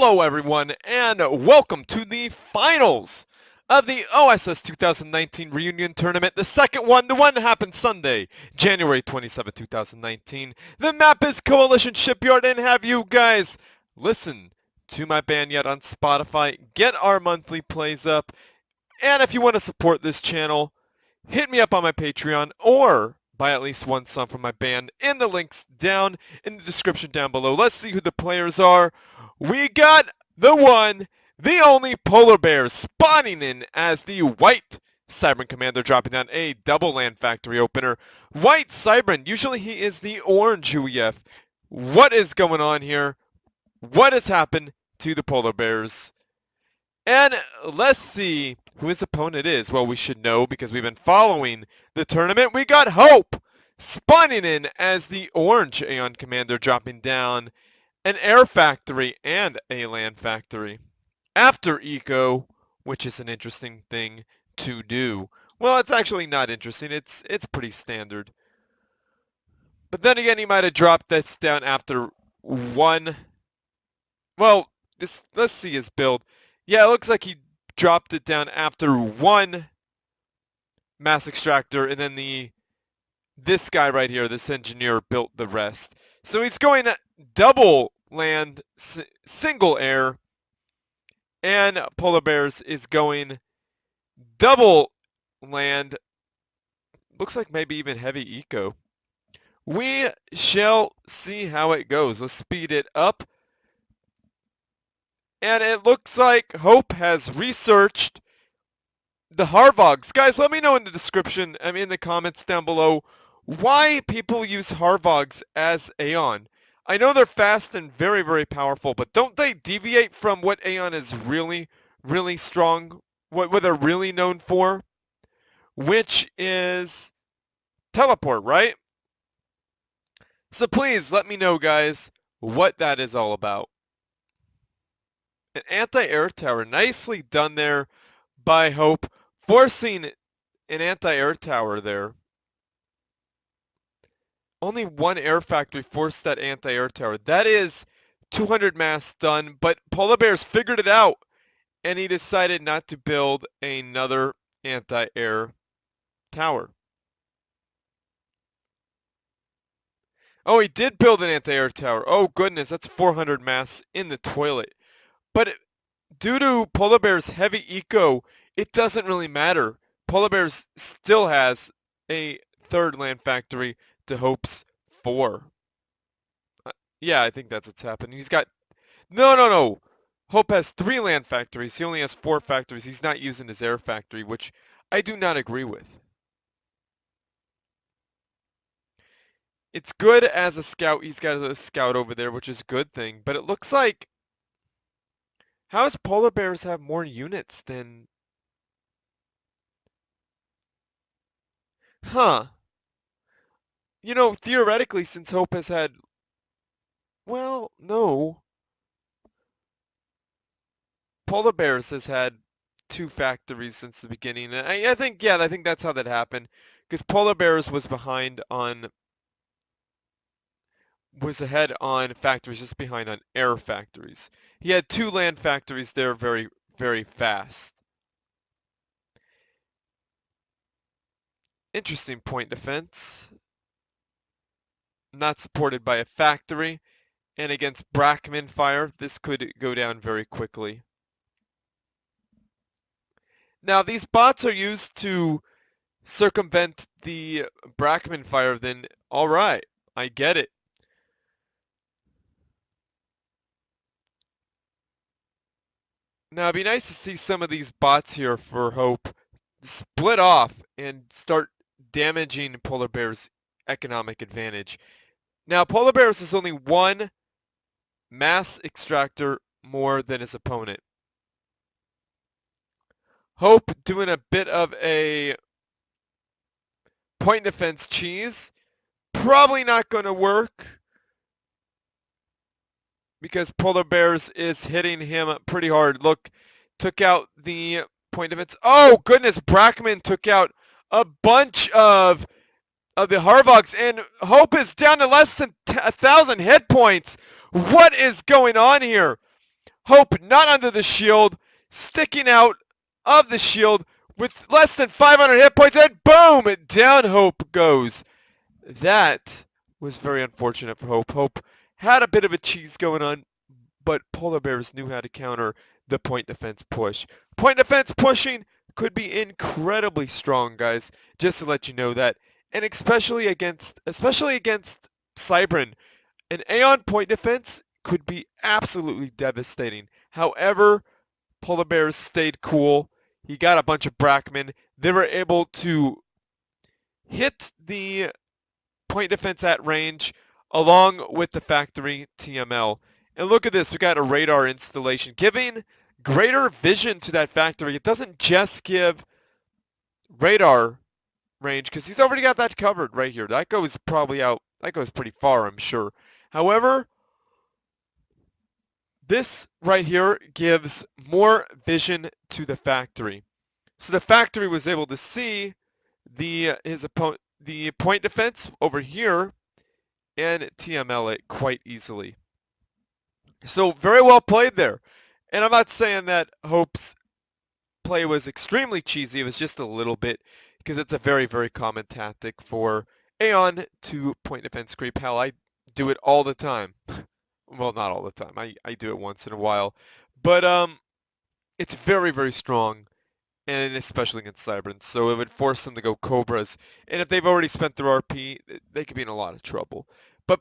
Hello everyone, and welcome to the finals of the OSS 2019 reunion tournament. The second one, the one that happened Sunday, January 27, 2019. The map is Coalition Shipyard, and have you guys listen to my band yet on Spotify, get our monthly plays up, and if you want to support this channel, hit me up on my Patreon or buy at least one song from my band in the links down in the description down below. Let's see who the players are. We got the one, the only Polarbearz spawning in as the White Cybran Commander, dropping down a double land factory opener. White Cybran, usually he is the orange UEF. What is going on here? What has happened to the Polarbearz? And let's see who his opponent is. Well, we should know because we've been following the tournament. We got Hope spawning in as the orange Aeon Commander, dropping down an air factory and a land factory after eco, which is an interesting thing to do. Well, it's actually not interesting. It's pretty standard. But then again, he might have dropped this down after one. Well, let's see his build. Yeah, it looks like he dropped it down after one mass extractor, and then this guy right here, this engineer, built the rest. So he's going double land, single air, and Polarbearz is going double land. Looks like maybe even heavy eco. We shall see how it goes. Let's speed it up. And it looks like Hope has researched the Harvogs. Guys, let me know in the description, in the comments down below, why people use Harvogs as Aeon. I know they're fast and very, very powerful, but don't they deviate from what Aeon is really, really strong, what they're really known for? Which is teleport, right? So please let me know, guys, what that is all about. An anti-air tower, nicely done there by Hope, forcing an anti-air tower there. Only one air factory forced that anti-air tower. That is 200 mass done, but Polarbearz figured it out, and he decided not to build another anti-air tower. Oh, he did build an anti-air tower. Oh, goodness, that's 400 mass in the toilet. But due to Polarbearz' heavy eco, it doesn't really matter. Polarbearz still has a third land factory to Hope's 4. Yeah, I think that's what's happening. He's got... No. Hope has 3 land factories. He only has 4 factories. He's not using his air factory, which I do not agree with. It's good as a scout. He's got a scout over there, which is a good thing. But it looks like... How does Polarbearz have more units than... Huh. You know, theoretically, since Hope has had... Well, no. Polarbearz has had 2 factories since the beginning. And I think that's how that happened. Because Polarbearz was ahead on factories, just behind on air factories. He had 2 land factories there very, very fast. Interesting point defense. Not supported by a factory. And against Brackman fire, this could go down very quickly. Now, these bots are used to circumvent the Brackman fire, then alright, I get it. Now, it'd be nice to see some of these bots here for Hope split off and start damaging Polarbearz' economic advantage. Now, Polarbearz is only 1 mass extractor more than his opponent. Hope doing a bit of a point defense cheese. Probably not going to work, because Polarbearz is hitting him pretty hard. Look, took out the point defense. Oh, goodness, Brackman took out a bunch of the Harvogs, and Hope is down to less than 1,000 hit points. What is going on here? Hope not under the shield, sticking out of the shield with less than 500 hit points, and boom! Down Hope goes. That was very unfortunate for Hope. Hope had a bit of a cheese going on, but Polarbearz knew how to counter the point defense push. Point defense pushing could be incredibly strong, guys, just to let you know that. And especially against Cybran, an Aeon point defense could be absolutely devastating. However, Polarbearz stayed cool. He got a bunch of Brackman. They were able to hit the point defense at range along with the factory TML. And look at this, we got a radar installation giving greater vision to that factory. It doesn't just give radar range because he's already got that covered right here. That goes probably out, that goes pretty far, I'm sure. However, this right here gives more vision to the factory. So the factory was able to see the point defense over here and TML it quite easily. So very well played there. And I'm not saying that Hope's play was extremely cheesy. It was just a little bit because it's a very, very common tactic for Aeon to point defense creep. Hell, I do it all the time. Well, not all the time. I do it once in a while. But it's very, very strong, and especially against Cybran. So it would force them to go Cobras. And if they've already spent their RP, they could be in a lot of trouble. But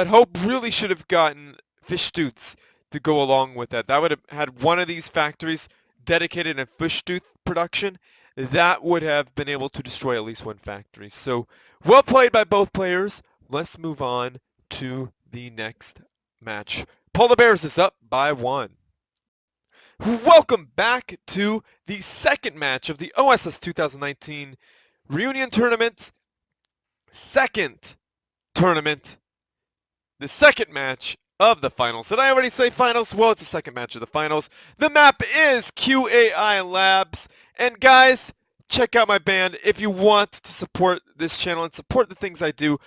Hope really should have gotten Fishtooths to go along with that. That would have had one of these factories dedicated in Fishtooth production. That would have been able to destroy at least one factory. So well played by both players. Let's move on to the next match. Polarbearz is up by 1. Welcome back to the second match of the OSS 2019 Reunion Tournament. Second tournament. The second match of the finals. Did I already say finals? Well, it's the second match of the finals. The map is QAI Labs. And guys, check out my band if you want to support this channel and support the things I do.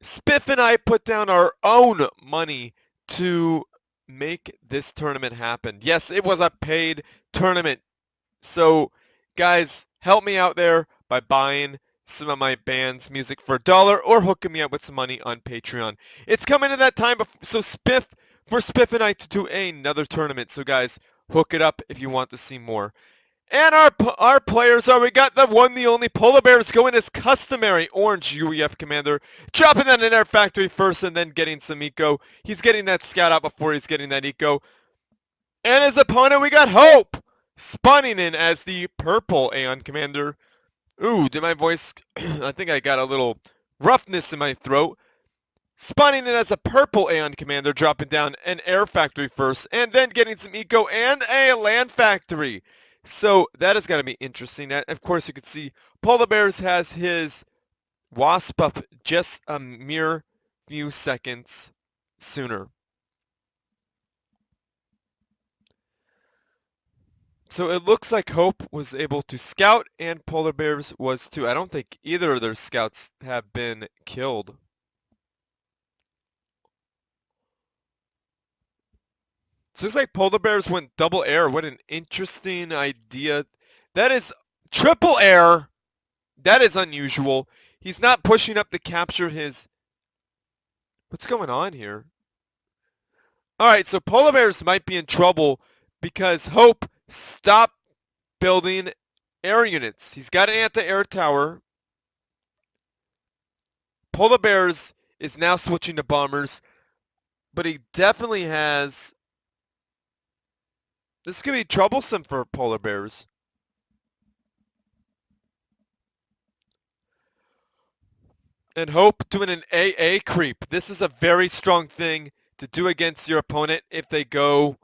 Spiff and I put down our own money to make this tournament happen. Yes, it was a paid tournament. So, guys, help me out there by buying some of my band's music for $1 or hooking me up with some money on Patreon. It's coming to that time, so for Spiff and I to do another tournament. So, guys, hook it up if you want to see more. And our players are, we got the one, the only Polarbearz going as customary orange UEF commander, dropping that in air factory first and then getting some eco. He's getting that scout out before he's getting that eco. And his opponent, we got Hope, spawning in as the purple Aeon commander. Ooh, did my voice, I think I got a little roughness in my throat. Spawning in as a purple Aeon commander, dropping down an air factory first, and then getting some eco and a land factory. So that is going to be interesting. Of course, you can see Polarbearz has his Wasp up just a mere few seconds sooner. So it looks like Hope was able to scout and Polarbearz was too. I don't think either of their scouts have been killed. So it's like Polarbearz went double air. What an interesting idea. That is triple air. That is unusual. He's not pushing up to capture his... What's going on here? Alright, so Polarbearz might be in trouble because Hope stopped building air units. He's got an anti-air tower. Polarbearz is now switching to bombers, but he definitely has... This could be troublesome for Polarbearz. And Hope doing an AA creep. This is a very strong thing to do against your opponent if they go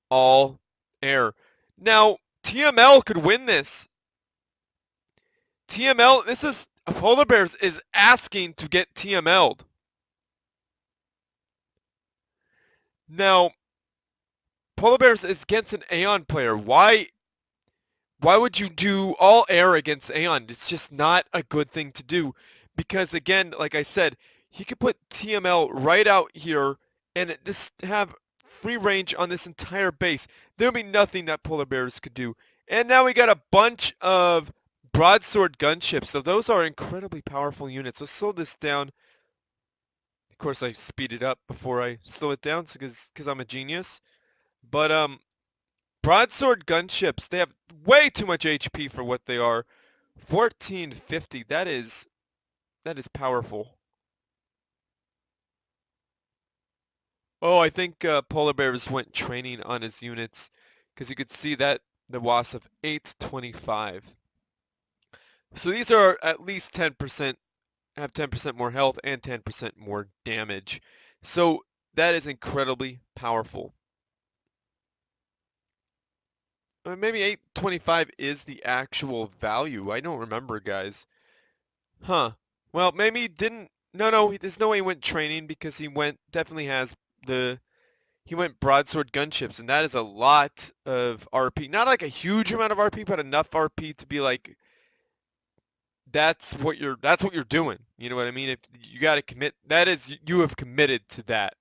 all air. Now, TML could win this. TML, this is, Polarbearz is asking to get TML'd. Now, Polarbearz is against an Aeon player. Why would you do all air against Aeon? It's just not a good thing to do. Because again, like I said, he could put TML right out here and just have free range on this entire base. There'll be nothing that polar bears could do. And now we got a bunch of broadsword gunships. So those are incredibly powerful units. Let's slow this down. Of course, I speed it up before I slow it down because I'm a genius. But broadsword gunships, they have way too much HP for what they are. 1450, that is powerful. Oh, I think Polar Bears went training on his units because you could see that the WAS of 825. So these are at least 10%, have 10% more health and 10% more damage. So that is incredibly powerful. Maybe 825 is the actual value. I don't remember, guys. Huh. Well, maybe he didn't. No, there's no way he went training because he definitely has he went broadsword gunships, and that is a lot of RP. Not like a huge amount of RP, but enough RP to be like, that's what you're doing. You know what I mean? If you got to commit, that is, you have committed to that.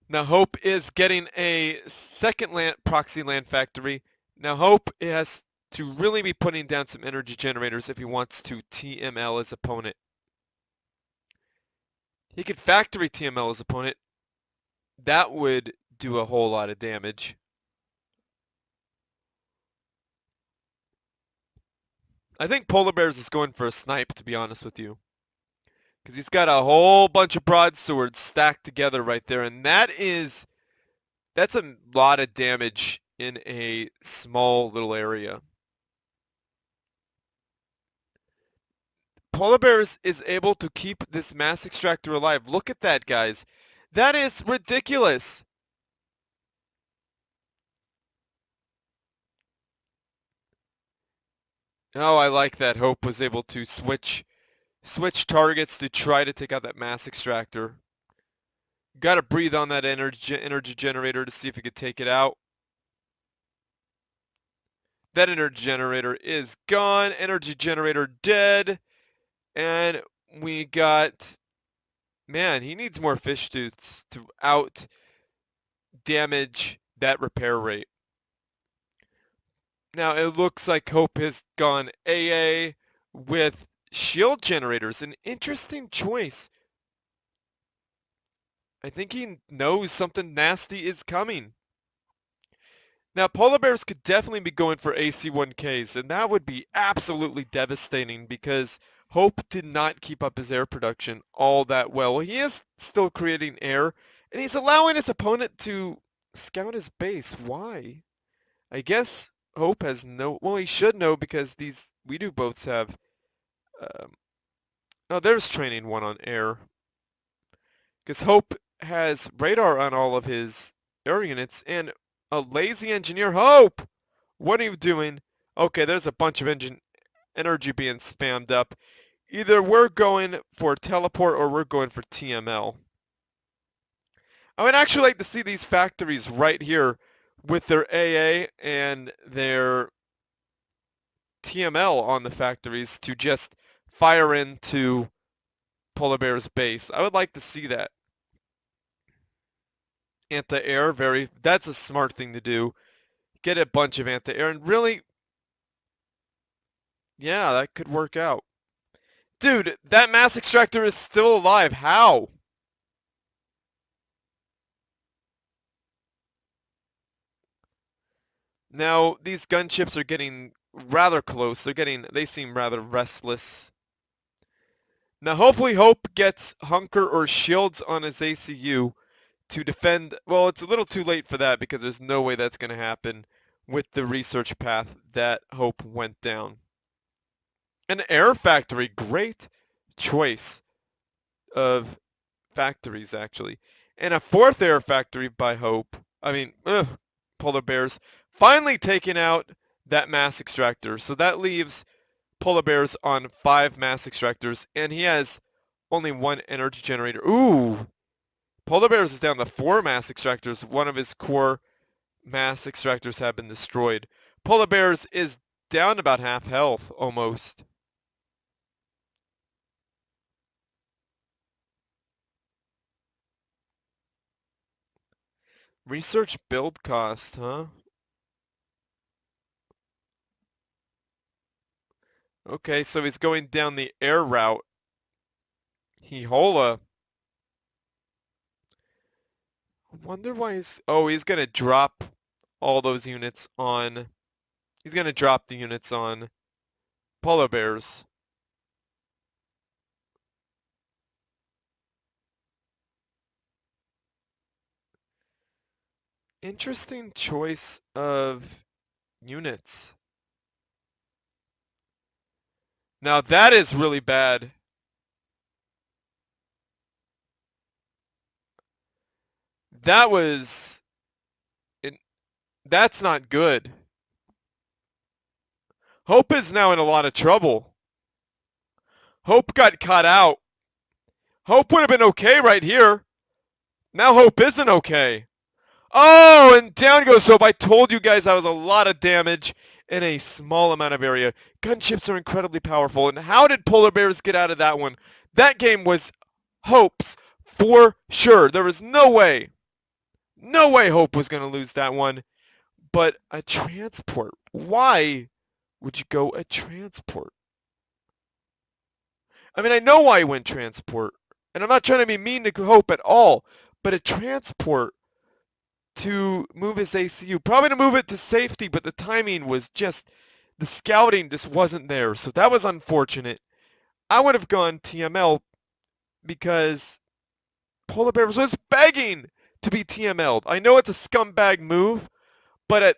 Now Hope is getting a second proxy land factory. Now Hope has to really be putting down some energy generators if he wants to TML his opponent. He could factory TML his opponent. That would do a whole lot of damage. I think Polar Bears is going for a snipe, to be honest with you. Because he's got a whole bunch of broadswords stacked together right there. And that's a lot of damage in a small little area. Polar Bears is able to keep this mass extractor alive. Look at that, guys. That is ridiculous. Oh, I like that Hope was able to switch targets to try to take out that mass extractor. Got to breathe on that energy generator to see if he could take it out. That energy generator is gone. Energy generator dead. And we got, man, he needs more fish tooths to out damage that repair rate. Now it looks like Hope has gone AA with shield generators. An interesting choice. I think he knows something nasty is coming. Now, Polar Bears could definitely be going for AC-1Ks, and that would be absolutely devastating because Hope did not keep up his air production all that well. He is still creating air, and he's allowing his opponent to scout his base. Why? I guess Hope has well, he should know because we do both have, oh, there's training one on air. Because Hope has radar on all of his air units, and a lazy engineer. Hope! What are you doing? Okay, there's a bunch of energy being spammed up. Either we're going for teleport or we're going for TML. I would actually like to see these factories right here with their AA and their TML on the factories to just fire into Polar Bear's base. I would like to see that. Anti-air, that's a smart thing to do. Get a bunch of anti-air, and really, yeah, that could work out. Dude, that mass extractor is still alive. How? Now, these gunships are getting rather close. They seem rather restless. Now, hopefully Hope gets Hunker or Shields on his ACU to defend. Well, it's a little too late for that because there's no way that's going to happen with the research path that Hope went down. An air factory, great choice of factories, actually. And a fourth air factory by Hope. Polar Bears finally taking out that mass extractor. So that leaves Polar Bears on 5 mass extractors, and he has only 1 energy generator. Ooh! Polar Bears is down to 4 mass extractors. One of his core mass extractors have been destroyed. Polar Bears is down about half health, almost. Research build cost, huh? Okay, so he's going down the air route. Hola. Wonder why he's... Oh, he's gonna drop all those units on... He's gonna drop the units on polar bears. Interesting choice of units. Now that is really bad. That was... That's not good. Hope is now in a lot of trouble. Hope got caught out. Hope would have been okay right here. Now Hope isn't okay. Oh, and down goes Hope. I told you guys that was a lot of damage in a small amount of area. Gunships are incredibly powerful. And how did Polar Bears get out of that one? That game was Hope's for sure. There was no way Hope was going to lose that one. But a transport. Why would you go a transport? I mean, I know why he went transport. And I'm not trying to be mean to Hope at all. But a transport to move his ACU. Probably to move it to safety, but the timing was just... The scouting just wasn't there. So that was unfortunate. I would have gone TML because Polar Bears was begging to be TML'd. I know it's a scumbag move, but at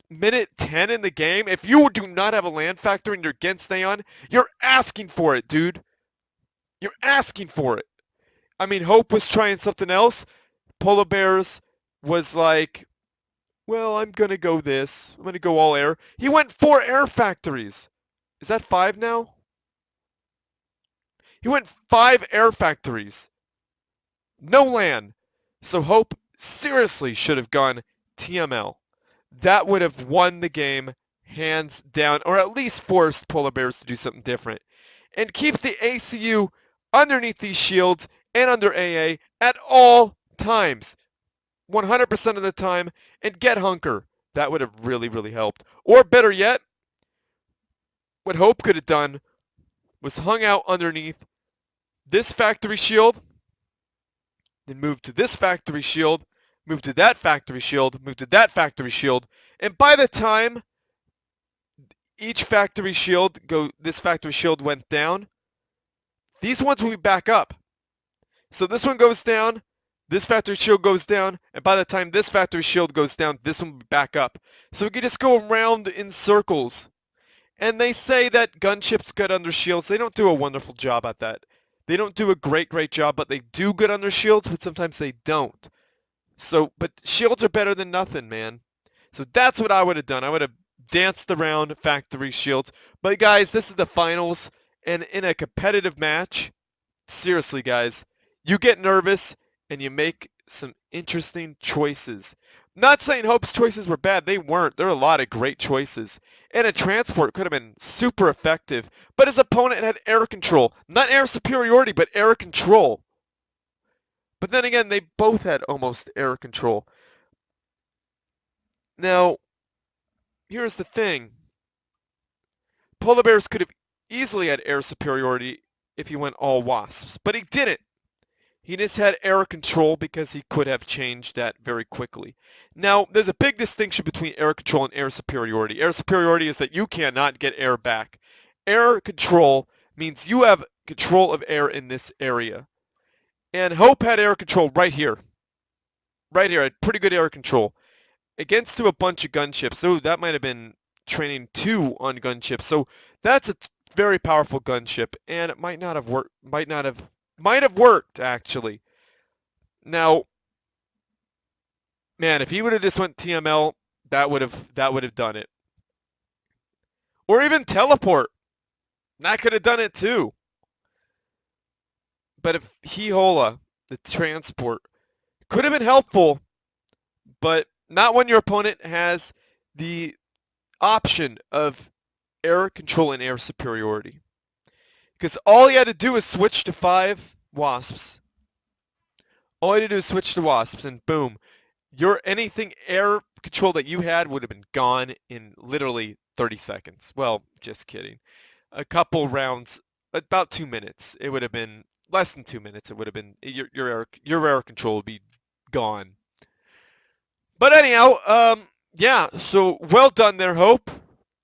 minute 10 in the game, if you do not have a land factor and you're against Theon, you're asking for it, dude. You're asking for it. I mean, Hope was trying something else. Polar Bears was like, well, I'm going to go this. I'm going to go all air. He went 4 air factories. Is that 5 now? He went 5 air factories. No land. So Hope seriously should have gone TML. That would have won the game hands down, or at least forced Polar Bears to do something different. And keep the ACU underneath these shields and under AA at all times. 100% of the time, and get Hunker. That would have really, really helped. Or better yet, what Hope could have done was hung out underneath this factory shield, then move to this factory shield, move to that factory shield, move to that factory shield, and by the time each factory shield this factory shield went down, these ones will be back up. So this one goes down, this factory shield goes down, and by the time this factory shield goes down, this one will be back up. So we can just go around in circles. And they say that gunships get under shields. They don't do a wonderful job at that. They don't do a great job, but they do good under shields, but sometimes they don't. So, but shields are better than nothing, man. So that's what I would have done. I would have danced around factory shields. But guys, this is the finals, and in a competitive match, seriously, guys, you get nervous and you make some interesting choices. Not saying Hope's choices were bad. They weren't. There are a lot of great choices. And a transport could have been super effective. But his opponent had air control. Not air superiority, but air control. But then again, they both had almost air control. Now, here's the thing. Polar Bears could have easily had air superiority if he went all wasps. But he didn't. He just had air control because he could have changed that very quickly. Now, there's a big distinction between air control and air superiority. Air superiority is that you cannot get air back. Air control means you have control of air in this area. And Hope had air control right here. Right here, had pretty good air control. Against to a bunch of gunships. So that might have been training 2 on gunships. So that's a very powerful gunship. And it might not have worked. Might have worked, actually. Now, man, if he would have just went TML, that would have done it. Or even teleport. That could have done it too. But if Hola, the transport, could have been helpful, but not when your opponent has the option of air control and air superiority. Because all he had to do is switch to 5 wasps. All he had to do is switch to wasps, and boom. your anything air control that you had would have been gone in literally 30 seconds. Well, just kidding. A couple rounds, about 2 minutes. It would have been less than 2 minutes. It would have been your air control would be gone. But anyhow, yeah. So well done there, Hope.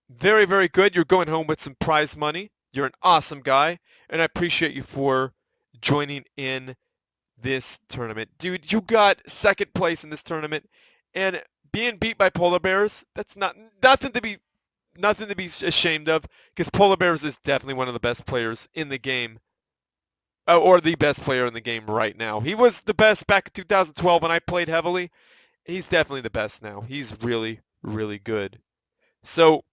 Very, very good. You're going home with some prize money. You're an awesome guy, and I appreciate you for joining in this tournament. Dude, you got second place in this tournament, and being beat by Polarbearz, that's nothing to be ashamed of, because Polarbearz is definitely one of the best players in the game, or the best player in the game right now. He was the best back in 2012 when I played heavily. He's definitely the best now. He's really, really good. So,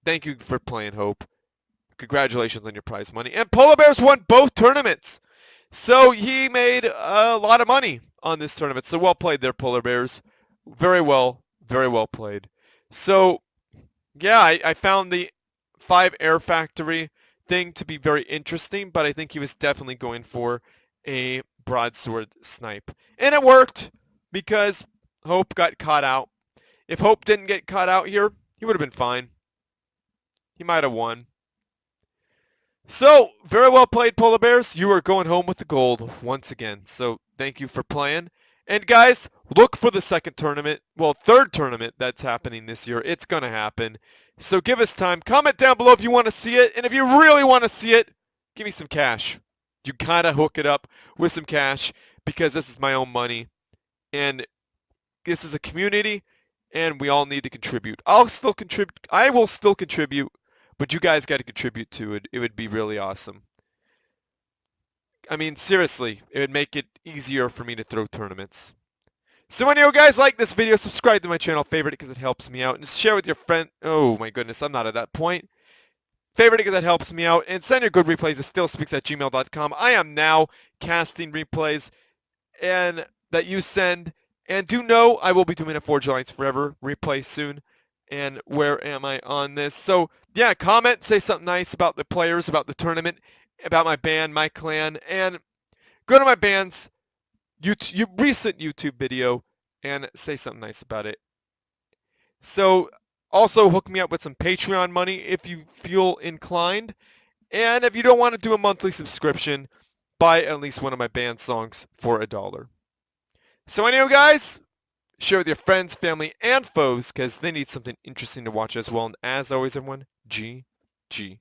thank you for playing, Hope. Congratulations on your prize money. And Polarbearz won both tournaments. So he made a lot of money on this tournament. So well played there, Polarbearz. Very well played. So, yeah, I found the 5 Air Factory thing to be very interesting, but I think he was definitely going for a broadsword snipe. And it worked, because Hope got caught out. If Hope didn't get caught out here, he would have been fine. He might have won. So, very well played, Polarbearz. You are going home with the gold once again. So, thank you for playing. And guys, look for the third tournament that's happening this year. It's going to happen. So give us time. Comment down below if you want to see it. And if you really want to see it, give me some cash. You kind of hook it up with some cash, because this is my own money. And this is a community, and we all need to contribute. I will still contribute, but you guys got to contribute to it. It would be really awesome. I mean, seriously, it would make it easier for me to throw tournaments. So when you guys like this video, subscribe to my channel, favorite it because it helps me out, and share with your friend. Oh my goodness, I'm not at that point. Favorite it because that helps me out, and send your good replays to stillspeaks@gmail.com. I am now casting replays and that you send. And do know I will be doing a Forge Alliance Forever replay soon. And where am I on this? So, yeah, comment, say something nice about the players, about the tournament, about my band, my clan, and go to my band's recent YouTube video and say something nice about it. So, also hook me up with some Patreon money if you feel inclined. And if you don't want to do a monthly subscription, buy at least one of my band songs for $1. So anyway, guys, share with your friends, family, and foes, because they need something interesting to watch as well. And as always, everyone, GG.